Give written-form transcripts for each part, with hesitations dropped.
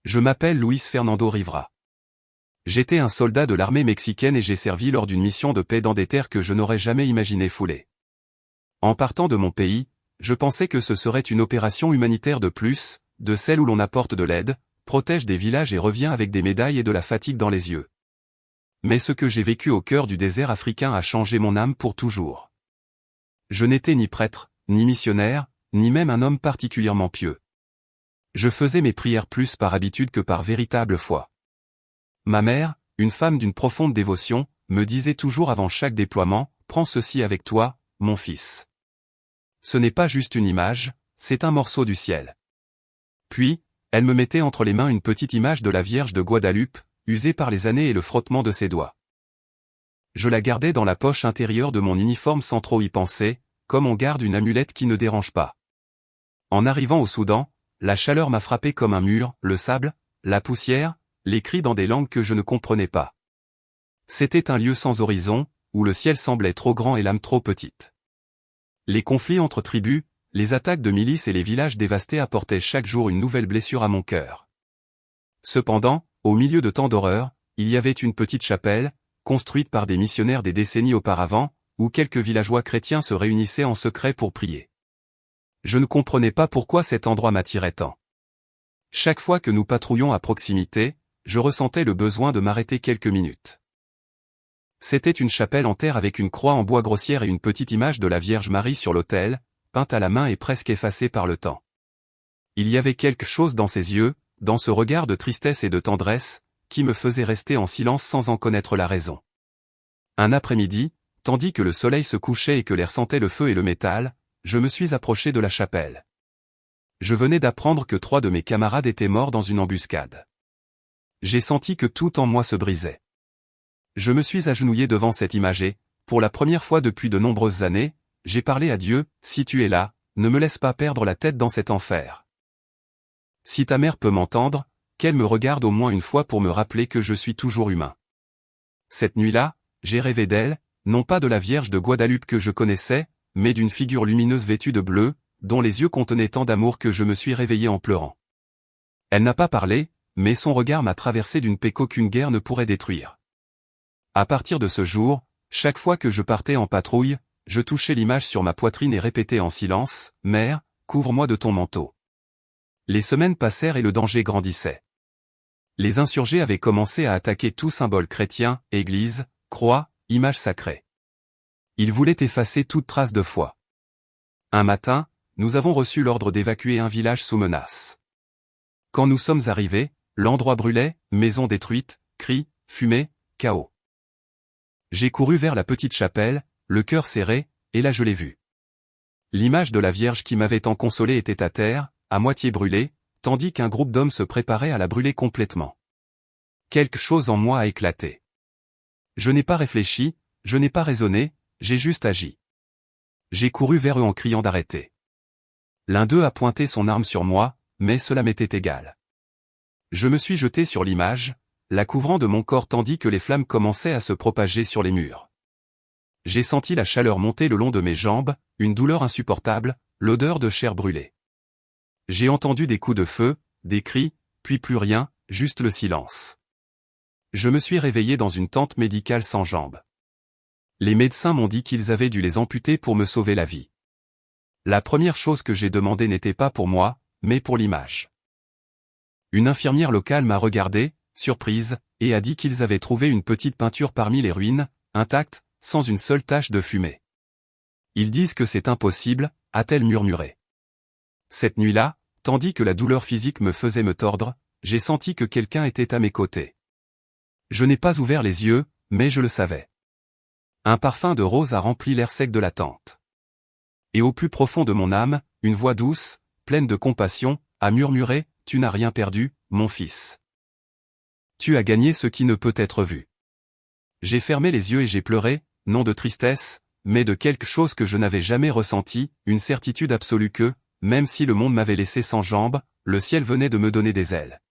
Je m'appelle Luis Fernando Rivera. J'étais un soldat de l'armée mexicaine et j'ai servi lors d'une mission de paix dans des terres que je n'aurais jamais imaginé fouler. En partant de mon pays, je pensais que ce serait une opération humanitaire de plus, de celle où l'on apporte de l'aide, protège des villages et revient avec des médailles et de la fatigue dans les yeux. Mais ce que j'ai vécu au cœur du désert africain a changé mon âme pour toujours. Je n'étais ni prêtre, ni missionnaire, ni même un homme particulièrement pieux. Je faisais mes prières plus par habitude que par véritable foi. Ma mère, une femme d'une profonde dévotion, me disait toujours avant chaque déploiement, « Prends ceci avec toi, mon fils. Ce n'est pas juste une image, c'est un morceau du ciel. » Puis, elle me mettait entre les mains une petite image de la Vierge de Guadalupe, usée par les années et le frottement de ses doigts. Je la gardais dans la poche intérieure de mon uniforme sans trop y penser, comme on garde une amulette qui ne dérange pas. En arrivant au Soudan, la chaleur m'a frappé comme un mur, le sable, la poussière, les cris dans des langues que je ne comprenais pas. C'était un lieu sans horizon, où le ciel semblait trop grand et l'âme trop petite. Les conflits entre tribus, les attaques de milices et les villages dévastés apportaient chaque jour une nouvelle blessure à mon cœur. Cependant, au milieu de tant d'horreurs, il y avait une petite chapelle, construite par des missionnaires des décennies auparavant, où quelques villageois chrétiens se réunissaient en secret pour prier. Je ne comprenais pas pourquoi cet endroit m'attirait tant. Chaque fois que nous patrouillions à proximité, je ressentais le besoin de m'arrêter quelques minutes. C'était une chapelle en terre avec une croix en bois grossière et une petite image de la Vierge Marie sur l'autel, peinte à la main et presque effacée par le temps. Il y avait quelque chose dans ses yeux, dans ce regard de tristesse et de tendresse, qui me faisait rester en silence sans en connaître la raison. Un après-midi, tandis que le soleil se couchait et que l'air sentait le feu et le métal, je me suis approché de la chapelle. Je venais d'apprendre que 3 de mes camarades étaient morts dans une embuscade. J'ai senti que tout en moi se brisait. Je me suis agenouillé devant cette image et, pour la première fois depuis de nombreuses années, j'ai parlé à Dieu, « Si tu es là, ne me laisse pas perdre la tête dans cet enfer. Si ta mère peut m'entendre, qu'elle me regarde au moins une fois pour me rappeler que je suis toujours humain. » Cette nuit-là, j'ai rêvé d'elle, non pas de la Vierge de Guadalupe que je connaissais, mais d'une figure lumineuse vêtue de bleu, dont les yeux contenaient tant d'amour que je me suis réveillé en pleurant. Elle n'a pas parlé, mais son regard m'a traversé d'une paix qu'aucune guerre ne pourrait détruire. À partir de ce jour, chaque fois que je partais en patrouille, je touchais l'image sur ma poitrine et répétais en silence, « Mère, couvre-moi de ton manteau. » Les semaines passèrent et le danger grandissait. Les insurgés avaient commencé à attaquer tout symbole chrétien, église, croix, image sacrée. Ils voulaient effacer toute trace de foi. Un matin, nous avons reçu l'ordre d'évacuer un village sous menace. Quand nous sommes arrivés, l'endroit brûlait, maisons détruites, cris, fumée, chaos. J'ai couru vers la petite chapelle, le cœur serré, et là je l'ai vue. L'image de la Vierge qui m'avait tant consolé était à terre, à moitié brûlée, tandis qu'un groupe d'hommes se préparait à la brûler complètement. Quelque chose en moi a éclaté. Je n'ai pas réfléchi, je n'ai pas raisonné, j'ai juste agi. J'ai couru vers eux en criant d'arrêter. L'un d'eux a pointé son arme sur moi, mais cela m'était égal. Je me suis jeté sur l'image, la couvrant de mon corps tandis que les flammes commençaient à se propager sur les murs. J'ai senti la chaleur monter le long de mes jambes, une douleur insupportable, l'odeur de chair brûlée. J'ai entendu des coups de feu, des cris, puis plus rien, juste le silence. Je me suis réveillé dans une tente médicale sans jambes. Les médecins m'ont dit qu'ils avaient dû les amputer pour me sauver la vie. La première chose que j'ai demandé n'était pas pour moi, mais pour l'image. Une infirmière locale m'a regardé, surprise, et a dit qu'ils avaient trouvé une petite peinture parmi les ruines, intacte, sans une seule tache de fumée. Ils disent que c'est impossible, a-t-elle murmuré. Cette nuit-là, tandis que la douleur physique me faisait me tordre, j'ai senti que quelqu'un était à mes côtés. Je n'ai pas ouvert les yeux, mais je le savais. Un parfum de rose a rempli l'air sec de la tente. Et au plus profond de mon âme, une voix douce, pleine de compassion, a murmuré, « Tu n'as rien perdu, mon fils. Tu as gagné ce qui ne peut être vu. » J'ai fermé les yeux et j'ai pleuré, non de tristesse, mais de quelque chose que je n'avais jamais ressenti, une certitude absolue que, même si le monde m'avait laissé sans jambes, le ciel venait de me donner des ailes.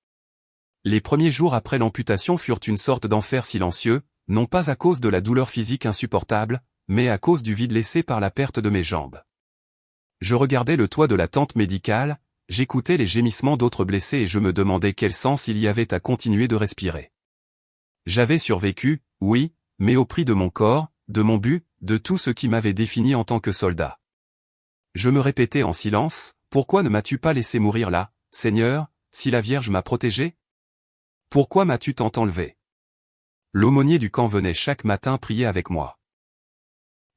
Les premiers jours après l'amputation furent une sorte d'enfer silencieux, non pas à cause de la douleur physique insupportable, mais à cause du vide laissé par la perte de mes jambes. Je regardais le toit de la tente médicale, j'écoutais les gémissements d'autres blessés et je me demandais quel sens il y avait à continuer de respirer. J'avais survécu, oui, mais au prix de mon corps, de mon but, de tout ce qui m'avait défini en tant que soldat. Je me répétais en silence, pourquoi ne m'as-tu pas laissé mourir là, Seigneur, si la Vierge m'a protégé? Pourquoi m'as-tu tant enlevé? L'aumônier du camp venait chaque matin prier avec moi.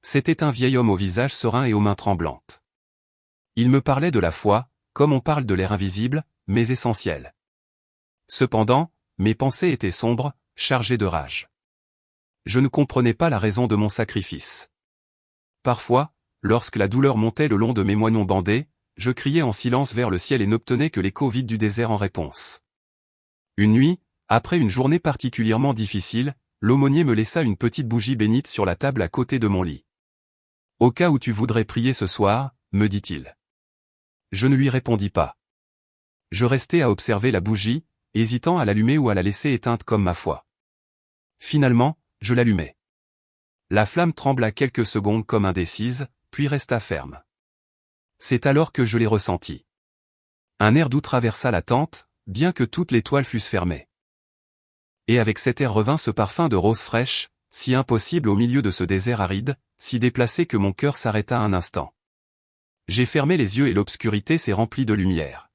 C'était un vieil homme au visage serein et aux mains tremblantes. Il me parlait de la foi, comme on parle de l'air invisible, mais essentiel. Cependant, mes pensées étaient sombres, chargées de rage. Je ne comprenais pas la raison de mon sacrifice. Parfois, lorsque la douleur montait le long de mes moignons bandés, je criais en silence vers le ciel et n'obtenais que l'écho vide du désert en réponse. Une nuit, après une journée particulièrement difficile, l'aumônier me laissa une petite bougie bénite sur la table à côté de mon lit. « Au cas où tu voudrais prier ce soir, » me dit-il. Je ne lui répondis pas. Je restai à observer la bougie, hésitant à l'allumer ou à la laisser éteinte comme ma foi. Finalement, je l'allumai. La flamme trembla quelques secondes comme indécise, puis resta ferme. C'est alors que je l'ai ressenti. Un air doux traversa la tente, bien que toutes les toiles fussent fermées. Et avec cet air revint ce parfum de rose fraîche, si impossible au milieu de ce désert aride, si déplacé que mon cœur s'arrêta un instant. J'ai fermé les yeux et l'obscurité s'est remplie de lumière.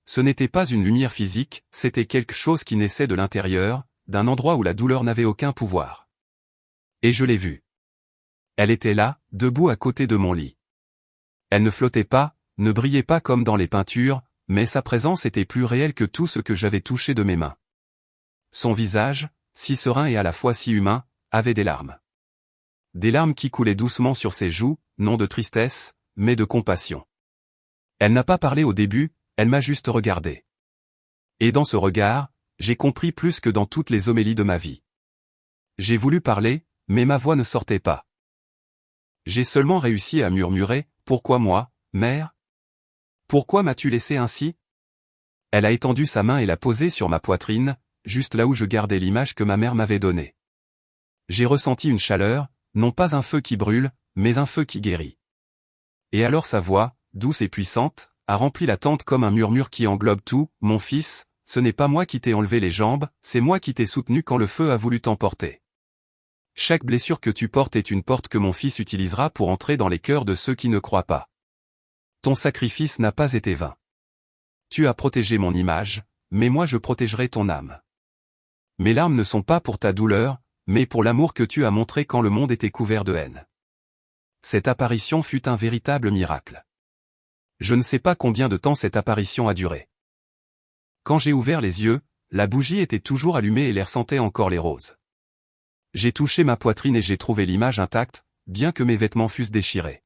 Ce n'était pas une lumière physique, c'était quelque chose qui naissait de l'intérieur, d'un endroit où la douleur n'avait aucun pouvoir. Et je l'ai vue. Elle était là, debout à côté de mon lit. Elle ne flottait pas, ne brillait pas comme dans les peintures, mais sa présence était plus réelle que tout ce que j'avais touché de mes mains. Son visage, si serein et à la fois si humain, avait des larmes. Des larmes qui coulaient doucement sur ses joues, non de tristesse, mais de compassion. Elle n'a pas parlé au début, elle m'a juste regardé. Et dans ce regard, j'ai compris plus que dans toutes les homélies de ma vie. J'ai voulu parler, mais ma voix ne sortait pas. J'ai seulement réussi à murmurer, « Pourquoi moi, mère? Pourquoi m'as-tu laissé ainsi ?» Elle a étendu sa main et l'a posée sur ma poitrine, juste là où je gardais l'image que ma mère m'avait donnée. J'ai ressenti une chaleur, non pas un feu qui brûle, mais un feu qui guérit. Et alors sa voix, douce et puissante, a rempli la tente comme un murmure qui englobe tout, « Mon fils, ce n'est pas moi qui t'ai enlevé les jambes, c'est moi qui t'ai soutenu quand le feu a voulu t'emporter. Chaque blessure que tu portes est une porte que mon fils utilisera pour entrer dans les cœurs de ceux qui ne croient pas. Ton sacrifice n'a pas été vain. Tu as protégé mon image, mais moi je protégerai ton âme. Mes larmes ne sont pas pour ta douleur, mais pour l'amour que tu as montré quand le monde était couvert de haine. » Cette apparition fut un véritable miracle. Je ne sais pas combien de temps cette apparition a duré. Quand j'ai ouvert les yeux, la bougie était toujours allumée et l'air sentait encore les roses. J'ai touché ma poitrine et j'ai trouvé l'image intacte, bien que mes vêtements fussent déchirés.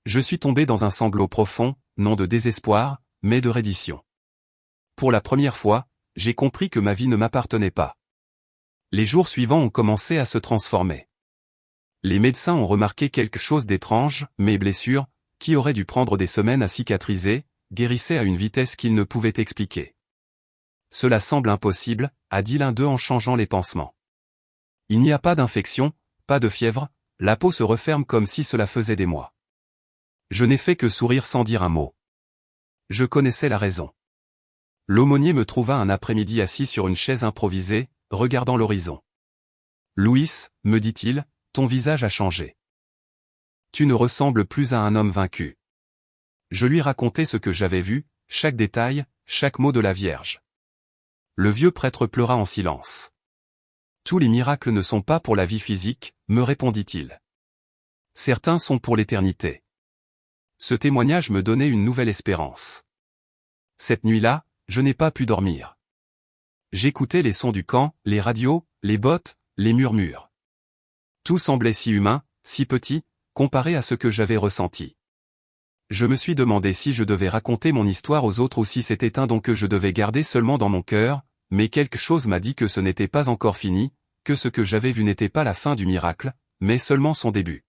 Je suis tombé dans un sanglot profond, non de désespoir, mais de reddition. Pour la première fois, j'ai compris que ma vie ne m'appartenait pas. Les jours suivants ont commencé à se transformer. Les médecins ont remarqué quelque chose d'étrange, mes blessures, qui auraient dû prendre des semaines à cicatriser, guérissaient à une vitesse qu'ils ne pouvaient expliquer. Cela semble impossible, a dit l'un d'eux en changeant les pansements. Il n'y a pas d'infection, pas de fièvre, la peau se referme comme si cela faisait des mois. Je n'ai fait que sourire sans dire un mot. Je connaissais la raison. L'aumônier me trouva un après-midi assis sur une chaise improvisée, regardant l'horizon. « Louis, me dit-il, ton visage a changé. Tu ne ressembles plus à un homme vaincu. » Je lui racontai ce que j'avais vu, chaque détail, chaque mot de la Vierge. Le vieux prêtre pleura en silence. « Tous les miracles ne sont pas pour la vie physique, me répondit-il. Certains sont pour l'éternité. » Ce témoignage me donnait une nouvelle espérance. Cette nuit-là, je n'ai pas pu dormir. J'écoutais les sons du camp, les radios, les bottes, les murmures. Tout semblait si humain, si petit, comparé à ce que j'avais ressenti. Je me suis demandé si je devais raconter mon histoire aux autres ou si c'était un don que je devais garder seulement dans mon cœur, mais quelque chose m'a dit que ce n'était pas encore fini, que ce que j'avais vu n'était pas la fin du miracle, mais seulement son début.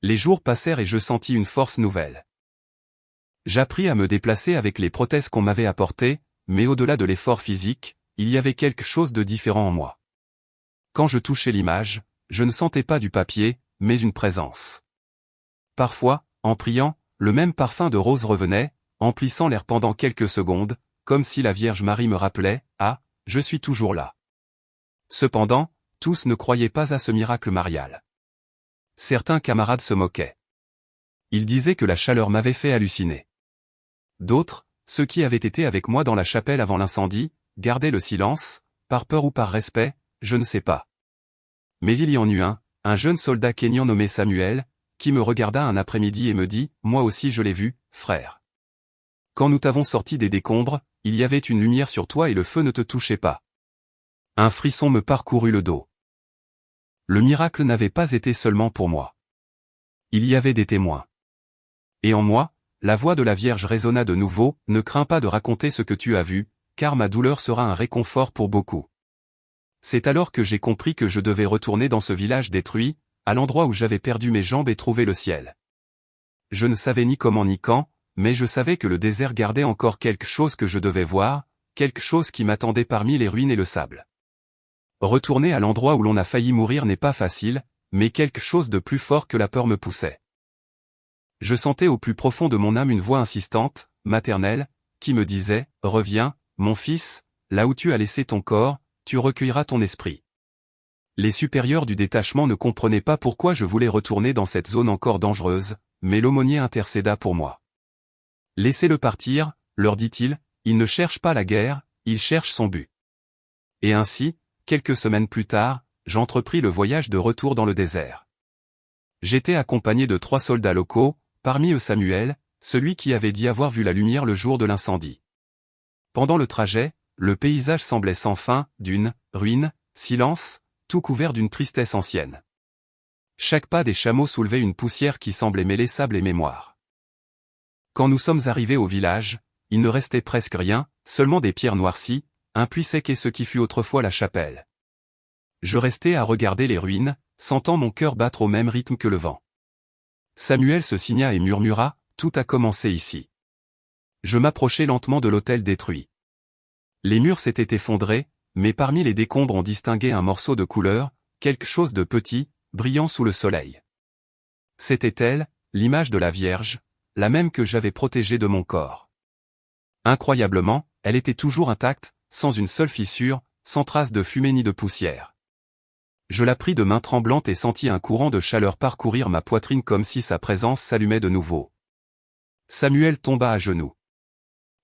Les jours passèrent et je sentis une force nouvelle. J'appris à me déplacer avec les prothèses qu'on m'avait apportées, mais au-delà de l'effort physique, il y avait quelque chose de différent en moi. Quand je touchais l'image, je ne sentais pas du papier, mais une présence. Parfois, en priant, le même parfum de rose revenait, emplissant l'air pendant quelques secondes, comme si la Vierge Marie me rappelait « Ah, je suis toujours là ». Cependant, tous ne croyaient pas à ce miracle marial. Certains camarades se moquaient. Ils disaient que la chaleur m'avait fait halluciner. D'autres, ceux qui avaient été avec moi dans la chapelle avant l'incendie, gardaient le silence, par peur ou par respect, je ne sais pas. Mais il y en eut un jeune soldat kényan nommé Samuel, qui me regarda un après-midi et me dit « Moi aussi je l'ai vu, frère. Quand nous t'avons sorti des décombres, il y avait une lumière sur toi et le feu ne te touchait pas. » Un frisson me parcourut le dos. Le miracle n'avait pas été seulement pour moi. Il y avait des témoins. Et en moi, la voix de la Vierge résonna de nouveau, « Ne crains pas de raconter ce que tu as vu, car ma douleur sera un réconfort pour beaucoup. » C'est alors que j'ai compris que je devais retourner dans ce village détruit, à l'endroit où j'avais perdu mes jambes et trouvé le ciel. Je ne savais ni comment ni quand, mais je savais que le désert gardait encore quelque chose que je devais voir, quelque chose qui m'attendait parmi les ruines et le sable. Retourner à l'endroit où l'on a failli mourir n'est pas facile, mais quelque chose de plus fort que la peur me poussait. Je sentais au plus profond de mon âme une voix insistante, maternelle, qui me disait « Reviens, mon fils, là où tu as laissé ton corps, tu recueilleras ton esprit. » Les supérieurs du détachement ne comprenaient pas pourquoi je voulais retourner dans cette zone encore dangereuse, mais l'aumônier intercéda pour moi. « Laissez-le partir, leur dit-il, il ne cherche pas la guerre, il cherche son but. » Et ainsi, quelques semaines plus tard, j'entrepris le voyage de retour dans le désert. J'étais accompagné de 3 soldats locaux, parmi eux Samuel, celui qui avait dit avoir vu la lumière le jour de l'incendie. Pendant le trajet, le paysage semblait sans fin, dunes, ruines, silence, tout couvert d'une tristesse ancienne. Chaque pas des chameaux soulevait une poussière qui semblait mêler sable et mémoire. Quand nous sommes arrivés au village, il ne restait presque rien, seulement des pierres noircies, un puits sec et ce qui fut autrefois la chapelle. Je restais à regarder les ruines, sentant mon cœur battre au même rythme que le vent. Samuel se signa et murmura, « Tout a commencé ici. » Je m'approchai lentement de l'autel détruit. Les murs s'étaient effondrés, mais parmi les décombres on distinguait un morceau de couleur, quelque chose de petit, brillant sous le soleil. C'était elle, l'image de la Vierge, la même que j'avais protégée de mon corps. Incroyablement, elle était toujours intacte, sans une seule fissure, sans trace de fumée ni de poussière. Je la pris de main tremblante et sentis un courant de chaleur parcourir ma poitrine comme si sa présence s'allumait de nouveau. Samuel tomba à genoux.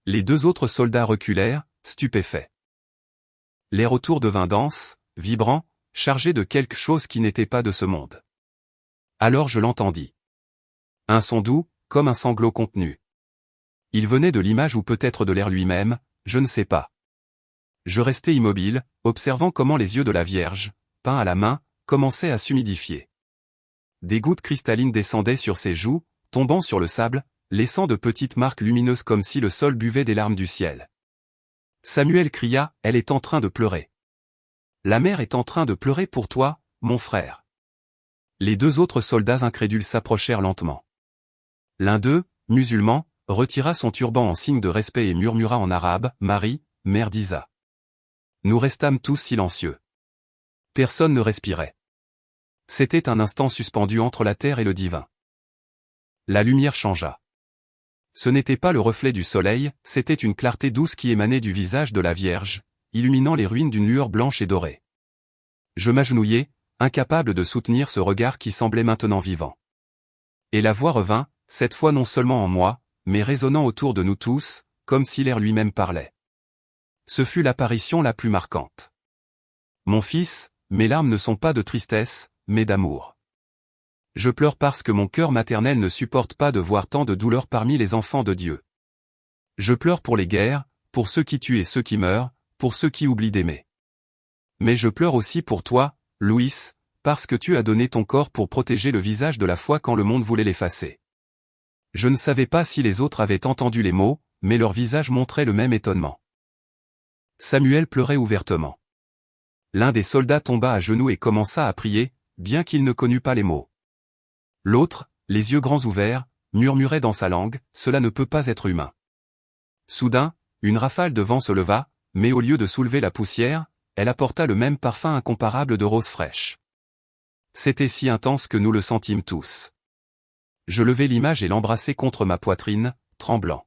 Les 2 autres soldats reculèrent, stupéfaits. L'air autour devint dense, vibrant, chargé de quelque chose qui n'était pas de ce monde. Alors je l'entendis. Un son doux, comme un sanglot contenu. Il venait de l'image ou peut-être de l'air lui-même, je ne sais pas. Je restai immobile, observant comment les yeux de la Vierge, pain à la main, commençaient à s'humidifier. Des gouttes cristallines descendaient sur ses joues, tombant sur le sable, laissant de petites marques lumineuses comme si le sol buvait des larmes du ciel. Samuel cria, « Elle est en train de pleurer. La mère est en train de pleurer pour toi, mon frère. » Les 2 autres soldats incrédules s'approchèrent lentement. L'un d'eux, musulman, retira son turban en signe de respect et murmura en arabe, « Marie, mère d'Isa. » Nous restâmes tous silencieux. Personne ne respirait. C'était un instant suspendu entre la terre et le divin. La lumière changea. Ce n'était pas le reflet du soleil, c'était une clarté douce qui émanait du visage de la Vierge, illuminant les ruines d'une lueur blanche et dorée. Je m'agenouillai, incapable de soutenir ce regard qui semblait maintenant vivant. Et la voix revint, cette fois non seulement en moi, mais résonnant autour de nous tous, comme si l'air lui-même parlait. Ce fut l'apparition la plus marquante. « Mon fils, mes larmes ne sont pas de tristesse, mais d'amour. Je pleure parce que mon cœur maternel ne supporte pas de voir tant de douleur parmi les enfants de Dieu. Je pleure pour les guerres, pour ceux qui tuent et ceux qui meurent, pour ceux qui oublient d'aimer. Mais je pleure aussi pour toi, Louis, parce que tu as donné ton corps pour protéger le visage de la foi quand le monde voulait l'effacer. » Je ne savais pas si les autres avaient entendu les mots, mais leur visage montrait le même étonnement. Samuel pleurait ouvertement. L'un des soldats tomba à genoux et commença à prier, bien qu'il ne connût pas les mots. L'autre, les yeux grands ouverts, murmurait dans sa langue, « Cela ne peut pas être humain. » Soudain, une rafale de vent se leva, mais au lieu de soulever la poussière, elle apporta le même parfum incomparable de roses fraîches. C'était si intense que nous le sentîmes tous. Je levai l'image et l'embrassai contre ma poitrine, tremblant.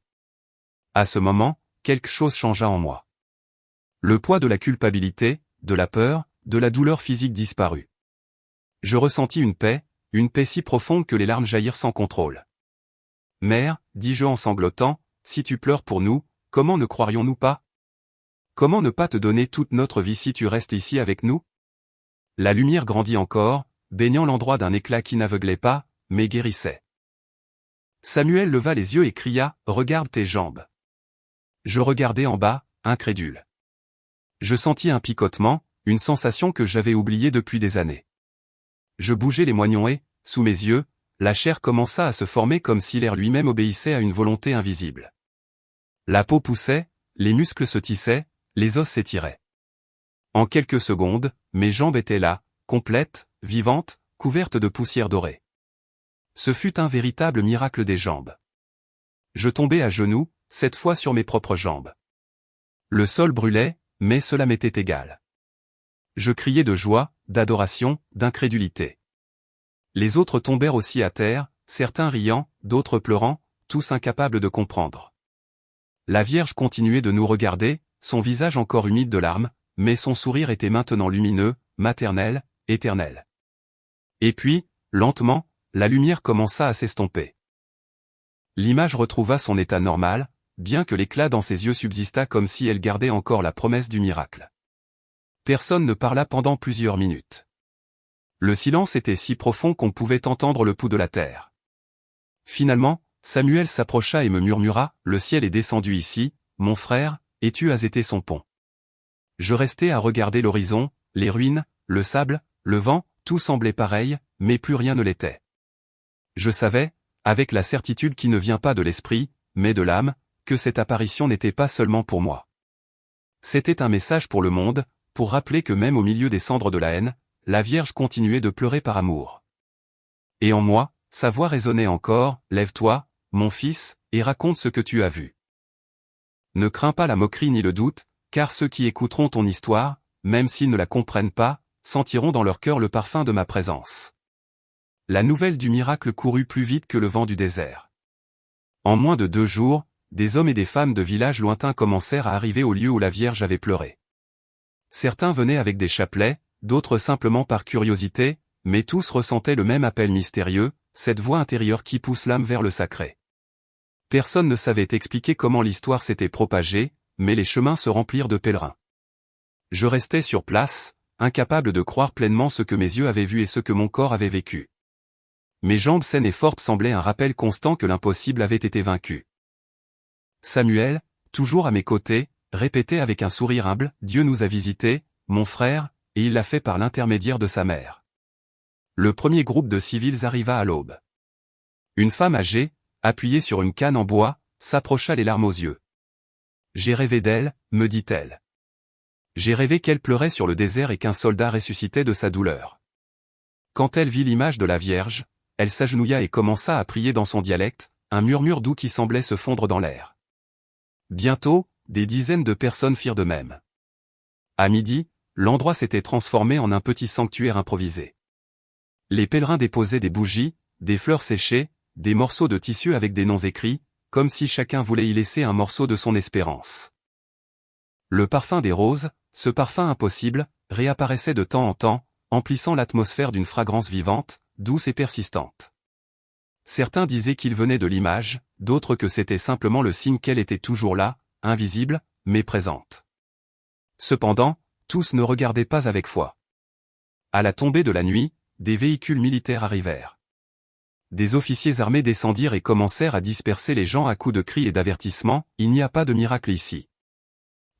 À ce moment, quelque chose changea en moi. Le poids de la culpabilité, de la peur, de la douleur physique disparut. Je ressentis une paix si profonde que les larmes jaillirent sans contrôle. Mère, dis-je en sanglotant, si tu pleures pour nous, comment ne croirions-nous pas? Comment ne pas te donner toute notre vie si tu restes ici avec nous? La lumière grandit encore, baignant l'endroit d'un éclat qui n'aveuglait pas, mais guérissait. Samuel leva les yeux et cria, « Regarde tes jambes. » Je regardai en bas, incrédule. Je sentis un picotement, une sensation que j'avais oubliée depuis des années. Je bougeai les moignons et, sous mes yeux, la chair commença à se former comme si l'air lui-même obéissait à une volonté invisible. La peau poussait, les muscles se tissaient, les os s'étiraient. En quelques secondes, mes jambes étaient là, complètes, vivantes, couvertes de poussière dorée. Ce fut un véritable miracle des jambes. Je tombai à genoux, cette fois sur mes propres jambes. Le sol brûlait, mais cela m'était égal. Je criais de joie, d'adoration, d'incrédulité. Les autres tombèrent aussi à terre, certains riant, d'autres pleurant, tous incapables de comprendre. La Vierge continuait de nous regarder, son visage encore humide de larmes, mais son sourire était maintenant lumineux, maternel, éternel. Et puis, lentement, la lumière commença à s'estomper. L'image retrouva son état normal, bien que l'éclat dans ses yeux subsistât comme si elle gardait encore la promesse du miracle. Personne ne parla pendant plusieurs minutes. Le silence était si profond qu'on pouvait entendre le pouls de la terre. Finalement, Samuel s'approcha et me murmura, « Le ciel est descendu ici, mon frère, et tu as été son pont. » Je restai à regarder l'horizon, les ruines, le sable, le vent, tout semblait pareil, mais plus rien ne l'était. Je savais, avec la certitude qui ne vient pas de l'esprit, mais de l'âme, que cette apparition n'était pas seulement pour moi. C'était un message pour le monde, pour rappeler que même au milieu des cendres de la haine, la Vierge continuait de pleurer par amour. Et en moi, sa voix résonnait encore, « Lève-toi, mon fils, et raconte ce que tu as vu. » Ne crains pas la moquerie ni le doute, car ceux qui écouteront ton histoire, même s'ils ne la comprennent pas, sentiront dans leur cœur le parfum de ma présence. La nouvelle du miracle courut plus vite que le vent du désert. En moins de 2 jours, des hommes et des femmes de villages lointains commencèrent à arriver au lieu où la Vierge avait pleuré. Certains venaient avec des chapelets, d'autres simplement par curiosité, mais tous ressentaient le même appel mystérieux, cette voix intérieure qui pousse l'âme vers le sacré. Personne ne savait expliquer comment l'histoire s'était propagée, mais les chemins se remplirent de pèlerins. Je restais sur place, incapable de croire pleinement ce que mes yeux avaient vu et ce que mon corps avait vécu. Mes jambes saines et fortes semblaient un rappel constant que l'impossible avait été vaincu. Samuel, toujours à mes côtés, répétait avec un sourire humble, « Dieu nous a visités, mon frère, et il l'a fait par l'intermédiaire de sa mère. » Le premier groupe de civils arriva à l'aube. Une femme âgée, appuyée sur une canne en bois, s'approcha les larmes aux yeux. « J'ai rêvé d'elle, » me dit-elle. J'ai rêvé qu'elle pleurait sur le désert et qu'un soldat ressuscitait de sa douleur. Quand elle vit l'image de la Vierge, elle s'agenouilla et commença à prier dans son dialecte, un murmure doux qui semblait se fondre dans l'air. Bientôt, des dizaines de personnes firent de même. À midi, l'endroit s'était transformé en un petit sanctuaire improvisé. Les pèlerins déposaient des bougies, des fleurs séchées, des morceaux de tissu avec des noms écrits, comme si chacun voulait y laisser un morceau de son espérance. Le parfum des roses, ce parfum impossible, réapparaissait de temps en temps, emplissant l'atmosphère d'une fragrance vivante, douce et persistante. Certains disaient qu'il venait de l'image, d'autres que c'était simplement le signe qu'elle était toujours là, invisible, mais présente. Cependant, tous ne regardaient pas avec foi. À la tombée de la nuit, des véhicules militaires arrivèrent. Des officiers armés descendirent et commencèrent à disperser les gens à coups de cris et d'avertissements, « Il n'y a pas de miracle ici.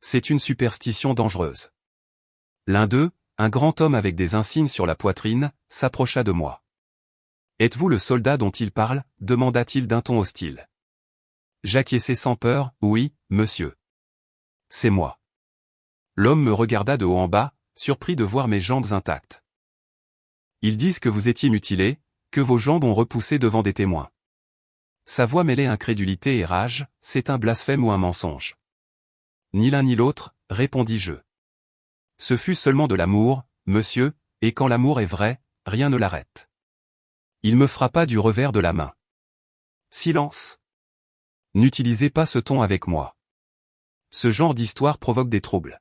C'est une superstition dangereuse. » L'un d'eux, un grand homme avec des insignes sur la poitrine, s'approcha de moi. « Êtes-vous le soldat dont il parle » demanda-t-il d'un ton hostile. J'acquiesçai sans peur, « Oui, monsieur. C'est moi. » L'homme me regarda de haut en bas, surpris de voir mes jambes intactes. « Ils disent que vous étiez mutilé, que vos jambes ont repoussé devant des témoins. » Sa voix mêlait incrédulité et rage, « C'est un blasphème ou un mensonge. » Ni l'un ni l'autre, répondis-je. Ce fut seulement de l'amour, monsieur, et quand l'amour est vrai, rien ne l'arrête. Il me frappa du revers de la main. Silence. N'utilisez pas ce ton avec moi. Ce genre d'histoire provoque des troubles.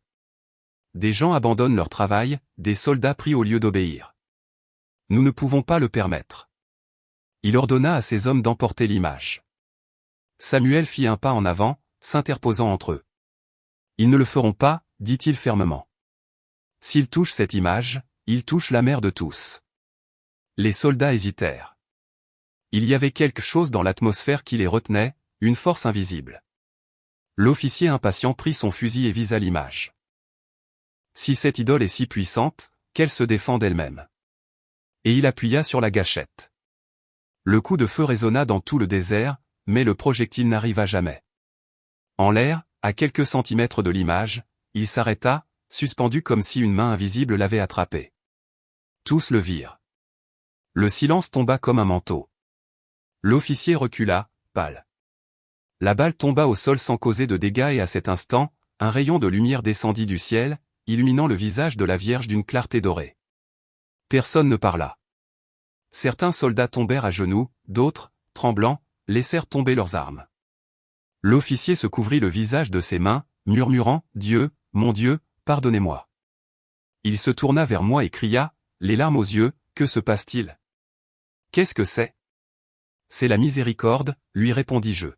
Des gens abandonnent leur travail, des soldats prient au lieu d'obéir. Nous ne pouvons pas le permettre. Il ordonna à ses hommes d'emporter l'image. Samuel fit un pas en avant, s'interposant entre eux. Ils ne le feront pas, dit-il fermement. S'ils touchent cette image, ils touchent la mère de tous. Les soldats hésitèrent. Il y avait quelque chose dans l'atmosphère qui les retenait, une force invisible. L'officier impatient prit son fusil et visa l'image. Si cette idole est si puissante, qu'elle se défend d'elle-même. Et il appuya sur la gâchette. Le coup de feu résonna dans tout le désert, mais le projectile n'arriva jamais. En l'air, à quelques centimètres de l'image, il s'arrêta, suspendu comme si une main invisible l'avait attrapé. Tous le virent. Le silence tomba comme un manteau. L'officier recula, pâle. La balle tomba au sol sans causer de dégâts et à cet instant, un rayon de lumière descendit du ciel, illuminant le visage de la Vierge d'une clarté dorée. Personne ne parla. Certains soldats tombèrent à genoux, d'autres, tremblants, laissèrent tomber leurs armes. L'officier se couvrit le visage de ses mains, murmurant « Dieu, mon Dieu, pardonnez-moi ». Il se tourna vers moi et cria, les larmes aux yeux, « Que se passe-t-il » ? « Qu'est-ce que c'est ?»« C'est la miséricorde, lui répondis-je.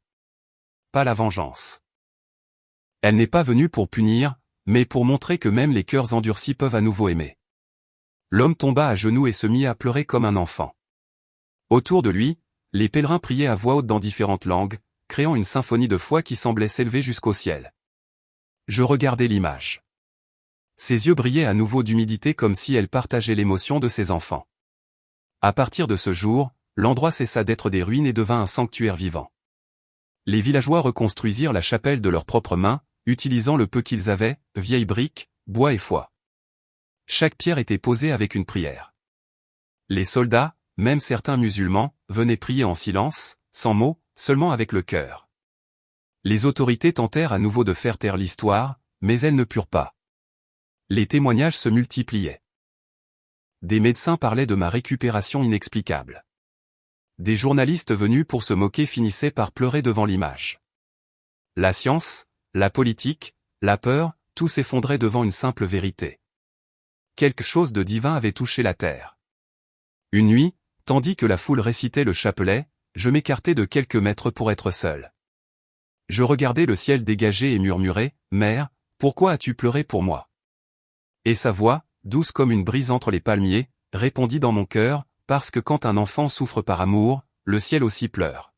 Pas la vengeance. Elle n'est pas venue pour punir, mais pour montrer que même les cœurs endurcis peuvent à nouveau aimer. » L'homme tomba à genoux et se mit à pleurer comme un enfant. Autour de lui, les pèlerins priaient à voix haute dans différentes langues, créant une symphonie de foi qui semblait s'élever jusqu'au ciel. Je regardais l'image. Ses yeux brillaient à nouveau d'humidité comme si elle partageait l'émotion de ses enfants. À partir de ce jour, l'endroit cessa d'être des ruines et devint un sanctuaire vivant. Les villageois reconstruisirent la chapelle de leurs propres mains, utilisant le peu qu'ils avaient, vieilles briques, bois et foie. Chaque pierre était posée avec une prière. Les soldats, même certains musulmans, venaient prier en silence, sans mots, seulement avec le cœur. Les autorités tentèrent à nouveau de faire taire l'histoire, mais elles ne purent pas. Les témoignages se multipliaient. Des médecins parlaient de ma récupération inexplicable. Des journalistes venus pour se moquer finissaient par pleurer devant l'image. La science, la politique, la peur, tout s'effondrait devant une simple vérité. Quelque chose de divin avait touché la terre. Une nuit, tandis que la foule récitait le chapelet, je m'écartai de quelques mètres pour être seul. Je regardais le ciel dégagé et murmurais, « Mère, pourquoi as-tu pleuré pour moi ?» Et sa voix, douce comme une brise entre les palmiers, répondit dans mon cœur, « Parce que quand un enfant souffre par amour, le ciel aussi pleure.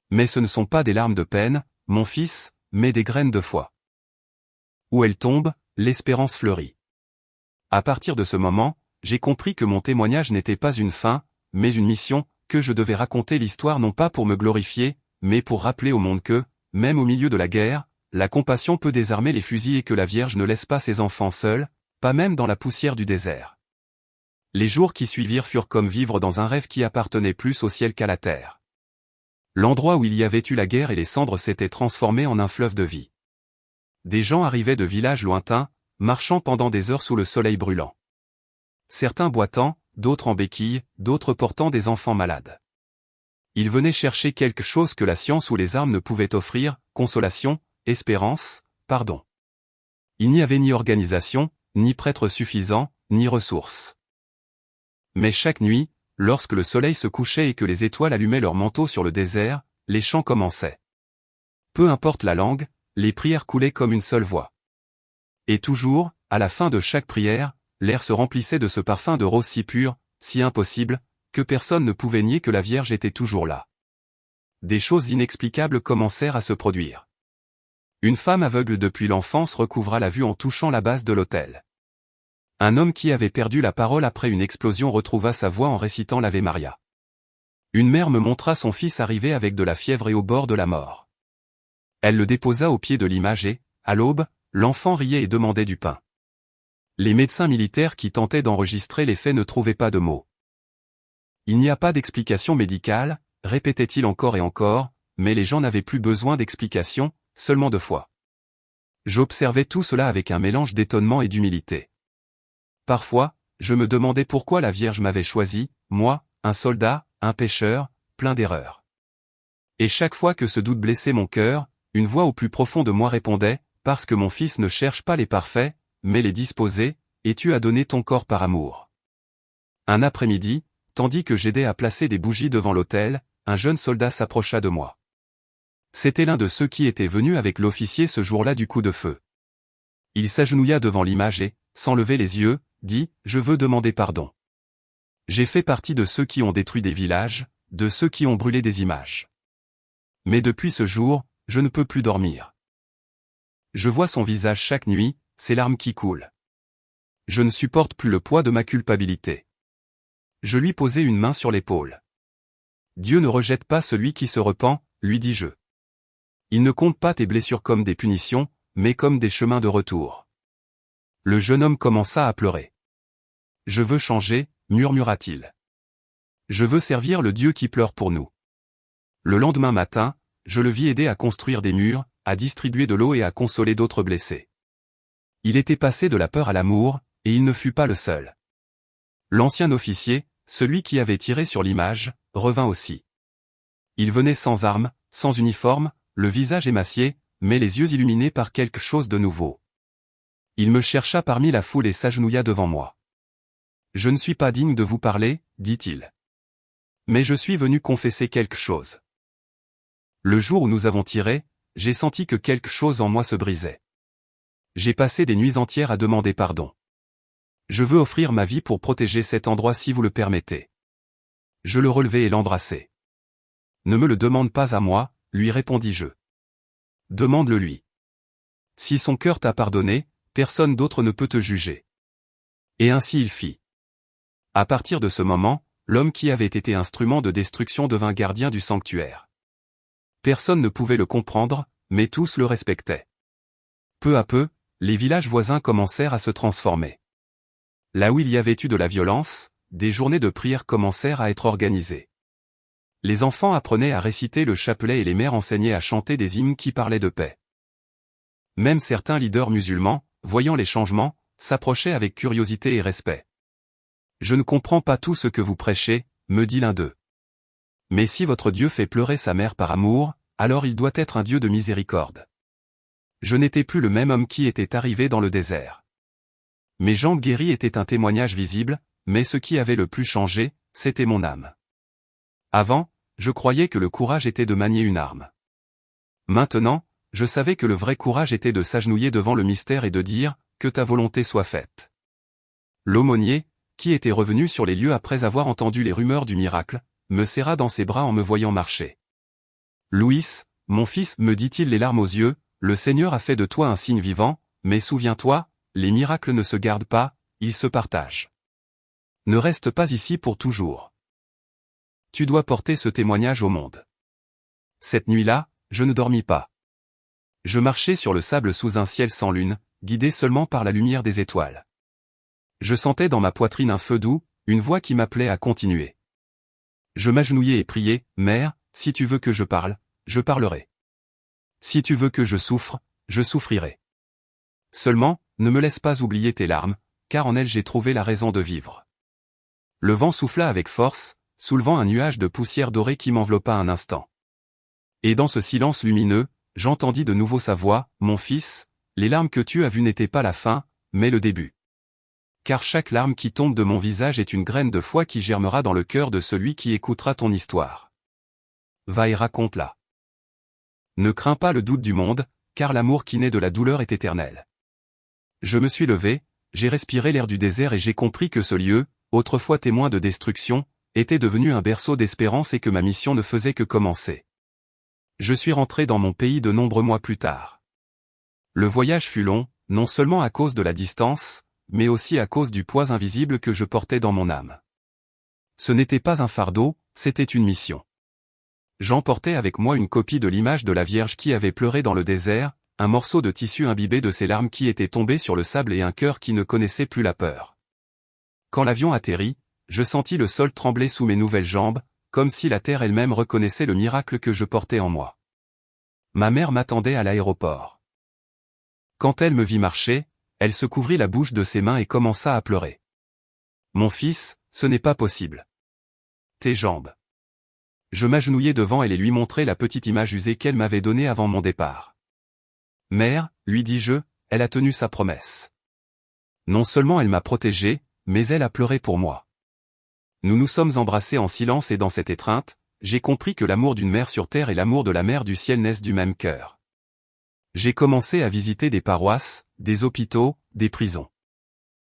Mais ce ne sont pas des larmes de peine, mon fils, mais des graines de foi. Où elles tombent, l'espérance fleurit. » À partir de ce moment, j'ai compris que mon témoignage n'était pas une fin, mais une mission, que je devais raconter l'histoire non pas pour me glorifier, mais pour rappeler au monde que, même au milieu de la guerre, la compassion peut désarmer les fusils et que la Vierge ne laisse pas ses enfants seuls, pas même dans la poussière du désert. Les jours qui suivirent furent comme vivre dans un rêve qui appartenait plus au ciel qu'à la terre. L'endroit où il y avait eu la guerre et les cendres s'étaient transformés en un fleuve de vie. Des gens arrivaient de villages lointains, marchant pendant des heures sous le soleil brûlant. Certains boitant, d'autres en béquilles, d'autres portant des enfants malades. Ils venaient chercher quelque chose que la science ou les armes ne pouvaient offrir, consolation, espérance, pardon. Il n'y avait ni organisation, ni prêtre suffisant, ni ressources. Mais chaque nuit, lorsque le soleil se couchait et que les étoiles allumaient leurs manteaux sur le désert, les chants commençaient. Peu importe la langue, les prières coulaient comme une seule voix. Et toujours, à la fin de chaque prière, l'air se remplissait de ce parfum de rose si pur, si impossible, que personne ne pouvait nier que la Vierge était toujours là. Des choses inexplicables commencèrent à se produire. Une femme aveugle depuis l'enfance recouvra la vue en touchant la base de l'autel. Un homme qui avait perdu la parole après une explosion retrouva sa voix en récitant l'Ave Maria. Une mère me montra son fils arrivé avec de la fièvre et au bord de la mort. Elle le déposa au pied de l'image et, à l'aube, l'enfant riait et demandait du pain. Les médecins militaires qui tentaient d'enregistrer les faits ne trouvaient pas de mots. Il n'y a pas d'explication médicale, répétait-il encore et encore, mais les gens n'avaient plus besoin d'explications, seulement de foi. J'observais tout cela avec un mélange d'étonnement et d'humilité. Parfois, je me demandais pourquoi la Vierge m'avait choisi, moi, un soldat, un pécheur, plein d'erreurs. Et chaque fois que ce doute blessait mon cœur, une voix au plus profond de moi répondait, parce que mon fils ne cherche pas les parfaits, mais les disposés, et tu as donné ton corps par amour. Un après-midi, tandis que j'aidais à placer des bougies devant l'autel, un jeune soldat s'approcha de moi. C'était l'un de ceux qui étaient venus avec l'officier ce jour-là du coup de feu. Il s'agenouilla devant l'image et, sans lever les yeux, dit « Je veux demander pardon. J'ai fait partie de ceux qui ont détruit des villages, de ceux qui ont brûlé des images. Mais depuis ce jour, je ne peux plus dormir. Je vois son visage chaque nuit, ses larmes qui coulent. Je ne supporte plus le poids de ma culpabilité. » Je lui posai une main sur l'épaule. « Dieu ne rejette pas celui qui se repent, lui dis-je. Il ne compte pas tes blessures comme des punitions, mais comme des chemins de retour. » Le jeune homme commença à pleurer. « Je veux changer, murmura-t-il. Je veux servir le Dieu qui pleure pour nous. » Le lendemain matin, je le vis aider à construire des murs, à distribuer de l'eau et à consoler d'autres blessés. Il était passé de la peur à l'amour, et il ne fut pas le seul. L'ancien officier, celui qui avait tiré sur l'image, revint aussi. Il venait sans armes, sans uniforme, le visage émacié, mais les yeux illuminés par quelque chose de nouveau. Il me chercha parmi la foule et s'agenouilla devant moi. « Je ne suis pas digne de vous parler, dit-il. Mais je suis venu confesser quelque chose. Le jour où nous avons tiré, j'ai senti que quelque chose en moi se brisait. J'ai passé des nuits entières à demander pardon. Je veux offrir ma vie pour protéger cet endroit si vous le permettez. » Je le relevai et l'embrassai. « Ne me le demande pas à moi, lui répondis-je. Demande-le lui. Si son cœur t'a pardonné, personne d'autre ne peut te juger. » Et ainsi il fit. À partir de ce moment, l'homme qui avait été instrument de destruction devint gardien du sanctuaire. Personne ne pouvait le comprendre, mais tous le respectaient. Peu à peu, les villages voisins commencèrent à se transformer. Là où il y avait eu de la violence, des journées de prière commencèrent à être organisées. Les enfants apprenaient à réciter le chapelet et les mères enseignaient à chanter des hymnes qui parlaient de paix. Même certains leaders musulmans, voyant les changements, s'approchaient avec curiosité et respect. « Je ne comprends pas tout ce que vous prêchez, » me dit l'un d'eux. « Mais si votre Dieu fait pleurer sa mère par amour, alors il doit être un Dieu de miséricorde. » Je n'étais plus le même homme qui était arrivé dans le désert. Mes jambes guéries étaient un témoignage visible, mais ce qui avait le plus changé, c'était mon âme. Avant, je croyais que le courage était de manier une arme. Maintenant, je savais que le vrai courage était de s'agenouiller devant le mystère et de dire « Que ta volonté soit faite ». L'aumônier, qui était revenu sur les lieux après avoir entendu les rumeurs du miracle, me serra dans ses bras en me voyant marcher. « Louis, mon fils, me dit-il les larmes aux yeux, le Seigneur a fait de toi un signe vivant, mais souviens-toi, les miracles ne se gardent pas, ils se partagent. Ne reste pas ici pour toujours. Tu dois porter ce témoignage au monde. » Cette nuit-là, je ne dormis pas. Je marchais sur le sable sous un ciel sans lune, guidé seulement par la lumière des étoiles. Je sentais dans ma poitrine un feu doux, une voix qui m'appelait à continuer. Je m'agenouillai et priai, « Mère, si tu veux que je parle, je parlerai. Si tu veux que je souffre, je souffrirai. Seulement, ne me laisse pas oublier tes larmes, car en elles j'ai trouvé la raison de vivre. » Le vent souffla avec force, soulevant un nuage de poussière dorée qui m'enveloppa un instant. Et dans ce silence lumineux, j'entendis de nouveau sa voix, « Mon fils, les larmes que tu as vues n'étaient pas la fin, mais le début. Car chaque larme qui tombe de mon visage est une graine de foi qui germera dans le cœur de celui qui écoutera ton histoire. Va et raconte-la. Ne crains pas le doute du monde, car l'amour qui naît de la douleur est éternel. » Je me suis levé, j'ai respiré l'air du désert et j'ai compris que ce lieu, autrefois témoin de destruction, était devenu un berceau d'espérance et que ma mission ne faisait que commencer. Je suis rentré dans mon pays de nombreux mois plus tard. Le voyage fut long, non seulement à cause de la distance, mais aussi à cause du poids invisible que je portais dans mon âme. Ce n'était pas un fardeau, c'était une mission. J'emportais avec moi une copie de l'image de la Vierge qui avait pleuré dans le désert, un morceau de tissu imbibé de ses larmes qui étaient tombées sur le sable et un cœur qui ne connaissait plus la peur. Quand l'avion atterrit, je sentis le sol trembler sous mes nouvelles jambes, comme si la terre elle-même reconnaissait le miracle que je portais en moi. Ma mère m'attendait à l'aéroport. Quand elle me vit marcher, elle se couvrit la bouche de ses mains et commença à pleurer. « Mon fils, ce n'est pas possible. Tes jambes. Je m'agenouillai devant elle et lui montrai la petite image usée qu'elle m'avait donnée avant mon départ. Mère, lui dis-je, elle a tenu sa promesse. Non seulement elle m'a protégé, mais elle a pleuré pour moi. Nous nous sommes embrassés en silence et dans cette étreinte, j'ai compris que l'amour d'une mère sur terre et l'amour de la mère du ciel naissent du même cœur. J'ai commencé à visiter des paroisses, des hôpitaux, des prisons.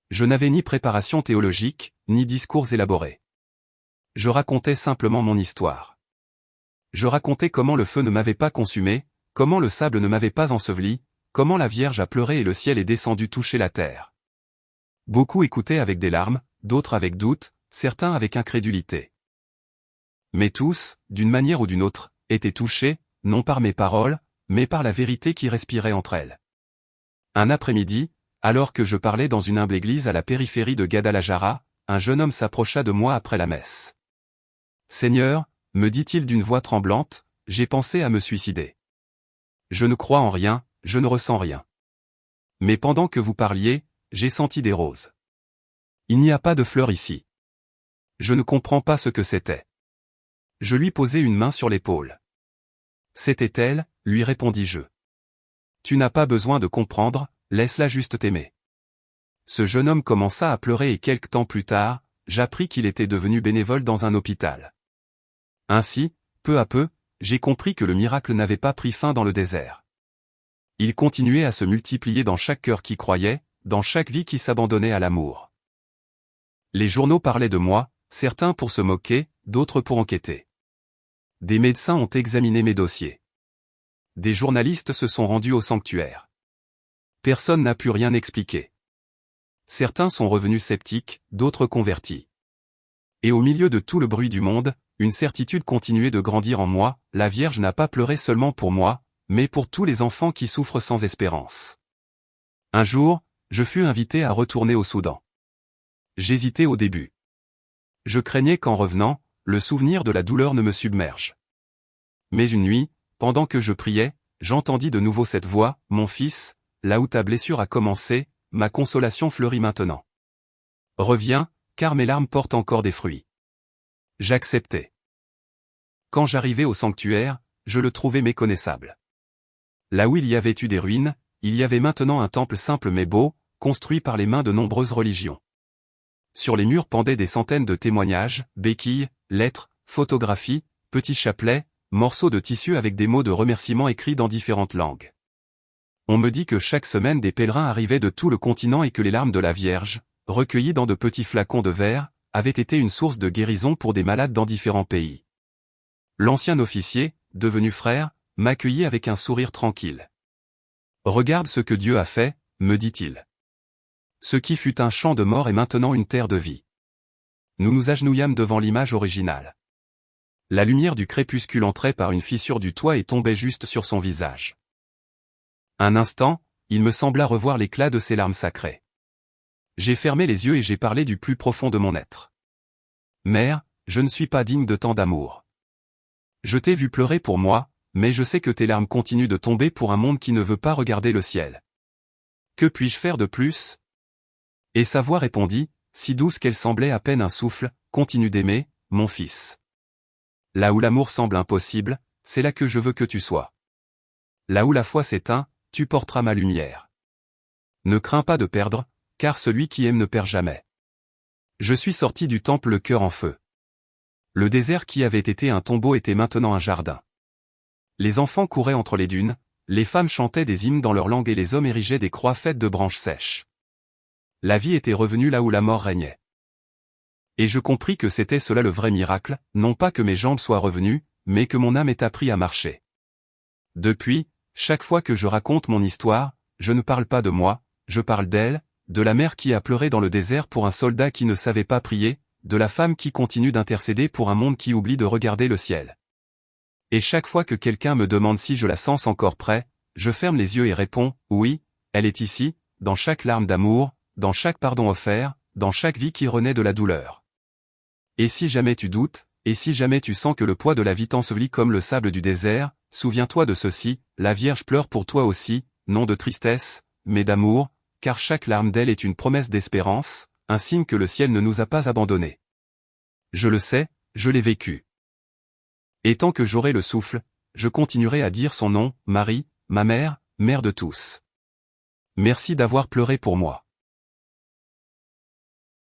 Je n'avais ni préparation théologique, ni discours élaborés. Je racontais simplement mon histoire. Je racontais comment le feu ne m'avait pas consumé, comment le sable ne m'avait pas enseveli, comment la Vierge a pleuré et le ciel est descendu toucher la terre. Beaucoup écoutaient avec des larmes, d'autres avec doute, certains avec incrédulité. Mais tous, d'une manière ou d'une autre, étaient touchés, non par mes paroles, mais par la vérité qui respirait entre elles. Un après-midi, alors que je parlais dans une humble église à la périphérie de Guadalajara, un jeune homme s'approcha de moi après la messe. « Seigneur, me dit-il d'une voix tremblante, j'ai pensé à me suicider. Je ne crois en rien, je ne ressens rien. Mais pendant que vous parliez, j'ai senti des roses. Il n'y a pas de fleurs ici. Je ne comprends pas ce que c'était. » Je lui posai une main sur l'épaule. « C'était elle, lui répondis-je. Tu n'as pas besoin de comprendre, laisse-la juste t'aimer. » Ce jeune homme commença à pleurer et quelque temps plus tard, j'appris qu'il était devenu bénévole dans un hôpital. Ainsi, peu à peu, j'ai compris que le miracle n'avait pas pris fin dans le désert. Il continuait à se multiplier dans chaque cœur qui croyait, dans chaque vie qui s'abandonnait à l'amour. Les journaux parlaient de moi, certains pour se moquer, d'autres pour enquêter. Des médecins ont examiné mes dossiers. Des journalistes se sont rendus au sanctuaire. Personne n'a pu rien expliquer. Certains sont revenus sceptiques, d'autres convertis. Et au milieu de tout le bruit du monde, une certitude continuait de grandir en moi, la Vierge n'a pas pleuré seulement pour moi, mais pour tous les enfants qui souffrent sans espérance. Un jour, je fus invité à retourner au Soudan. J'hésitais au début. Je craignais qu'en revenant, le souvenir de la douleur ne me submerge. Mais une nuit, pendant que je priais, j'entendis de nouveau cette voix, « Mon fils, là où ta blessure a commencé, ma consolation fleurit maintenant. Reviens, car mes larmes portent encore des fruits. » J'acceptai. Quand j'arrivai au sanctuaire, je le trouvai méconnaissable. Là où il y avait eu des ruines, il y avait maintenant un temple simple mais beau, construit par les mains de nombreuses religions. Sur les murs pendaient des centaines de témoignages, béquilles, lettres, photographies, petits chapelets, morceaux de tissu avec des mots de remerciement écrits dans différentes langues. On me dit que chaque semaine des pèlerins arrivaient de tout le continent et que les larmes de la Vierge, recueillies dans de petits flacons de verre, avaient été une source de guérison pour des malades dans différents pays. L'ancien officier, devenu frère, m'accueillit avec un sourire tranquille. « Regarde ce que Dieu a fait, » me dit-il. Ce qui fut un champ de mort est maintenant une terre de vie. Nous nous agenouillâmes devant l'image originale. La lumière du crépuscule entrait par une fissure du toit et tombait juste sur son visage. Un instant, il me sembla revoir l'éclat de ses larmes sacrées. J'ai fermé les yeux et j'ai parlé du plus profond de mon être. « Mère, je ne suis pas digne de tant d'amour. Je t'ai vu pleurer pour moi, mais je sais que tes larmes continuent de tomber pour un monde qui ne veut pas regarder le ciel. Que puis-je faire de plus ?» Et sa voix répondit, si douce qu'elle semblait à peine un souffle, « Continue d'aimer, mon fils. Là où l'amour semble impossible, c'est là que je veux que tu sois. Là où la foi s'éteint, tu porteras ma lumière. Ne crains pas de perdre, car celui qui aime ne perd jamais. » Je suis sorti du temple le cœur en feu. Le désert qui avait été un tombeau était maintenant un jardin. Les enfants couraient entre les dunes, les femmes chantaient des hymnes dans leur langue et les hommes érigeaient des croix faites de branches sèches. La vie était revenue là où la mort régnait. Et je compris que c'était cela le vrai miracle, non pas que mes jambes soient revenues, mais que mon âme ait appris à marcher. Depuis, chaque fois que je raconte mon histoire, je ne parle pas de moi, je parle d'elle, de la mère qui a pleuré dans le désert pour un soldat qui ne savait pas prier, de la femme qui continue d'intercéder pour un monde qui oublie de regarder le ciel. Et chaque fois que quelqu'un me demande si je la sens encore près, je ferme les yeux et réponds, oui, elle est ici, dans chaque larme d'amour, dans chaque pardon offert, dans chaque vie qui renaît de la douleur. Et si jamais tu doutes, et si jamais tu sens que le poids de la vie t'ensevelit comme le sable du désert, souviens-toi de ceci, la Vierge pleure pour toi aussi, non de tristesse, mais d'amour, car chaque larme d'elle est une promesse d'espérance, un signe que le ciel ne nous a pas abandonnés. Je le sais, je l'ai vécu. Et tant que j'aurai le souffle, je continuerai à dire son nom, Marie, ma mère, mère de tous. Merci d'avoir pleuré pour moi.